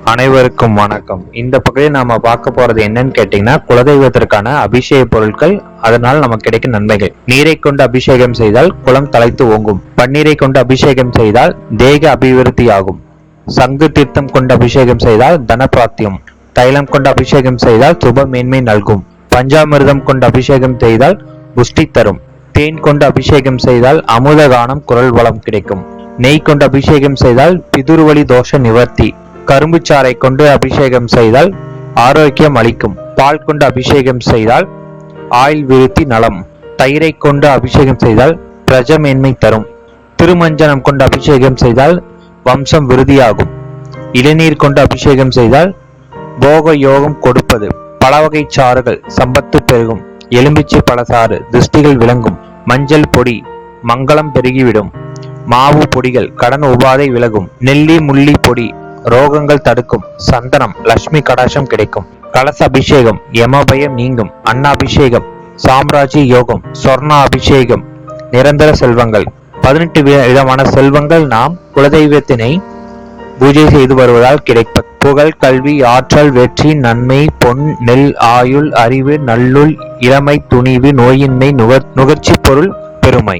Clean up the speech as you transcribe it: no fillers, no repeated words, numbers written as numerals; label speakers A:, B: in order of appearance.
A: அனைவருக்கும் வணக்கம். இந்த பகுதியில் நாம பார்க்க போறது என்னன்னு கேட்டீங்கன்னா, குலதெய்வத்திற்கான அபிஷேக பொருட்கள், அதனால் நமக்கு கிடைக்கும் நன்மைகள். நீரை கொண்டு அபிஷேகம் செய்தால் குலம் தலைத்து ஓங்கும். பன்னீரை கொண்டு அபிஷேகம் செய்தால் தேக அபிவிருத்தி ஆகும். சங்கு தீர்த்தம் கொண்டு அபிஷேகம் செய்தால் தனப்பிராப்தியம். தைலம் கொண்டு அபிஷேகம் செய்தால் சுப மேன்மை நல்கும். பஞ்சாமிர்தம் கொண்டு அபிஷேகம் செய்தால் புஷ்டி தரும். தேன் கொண்டு அபிஷேகம் செய்தால் அமுத கானம் குரல் வளம் கிடைக்கும். நெய் கொண்டு அபிஷேகம் செய்தால் பிதுர்வலி தோஷ நிவர்த்தி. கரும்பு சாறை கொண்டு அபிஷேகம் செய்தால் ஆரோக்கியம் அளிக்கும். பால் கொண்டு அபிஷேகம் செய்தால் ஆயுள் விருத்தி நலம். தயிரை கொண்டு அபிஷேகம் செய்தால் பிரஜமேன்மை தரும். திருமஞ்சனம் கொண்டு அபிஷேகம் செய்தால் வம்சம் விருதியாகும். இளநீர் கொண்டு அபிஷேகம் செய்தால் போக யோகம் கொடுப்பது. பல வகை சாறுகள் சம்பத்து பெருகும். எலும்பிச்சை பழசாறு திருஷ்டிகள் விளங்கும். மஞ்சள் பொடி மங்களம் பெருகிவிடும். மாவு பொடிகள் கடன் உபாதை விலகும். நெல்லி முள்ளி பொடி ரோகங்கள் தடுக்கும். சந்தனம் லட்சுமி கடாட்சம் கிடைக்கும். கலச அபிஷேகம் யமபயம் நீங்கும். அன்னாபிஷேகம் சாம்ராஜ்ய யோகம். சொர்ண அபிஷேகம் நிரந்தர செல்வங்கள். 18 விதமான செல்வங்கள் நாம் குலதெய்வத்தினை பூஜை செய்து வருவதால் கிடைப்பது. புகழ், கல்வி, ஆற்றல், வெற்றி, நன்மை, பொன், நெல், ஆயுள், அறிவு, நல்லுள், இளமை, துணிவு, நோயின்மை, நுகர்ச்சி பொருள், பெருமை.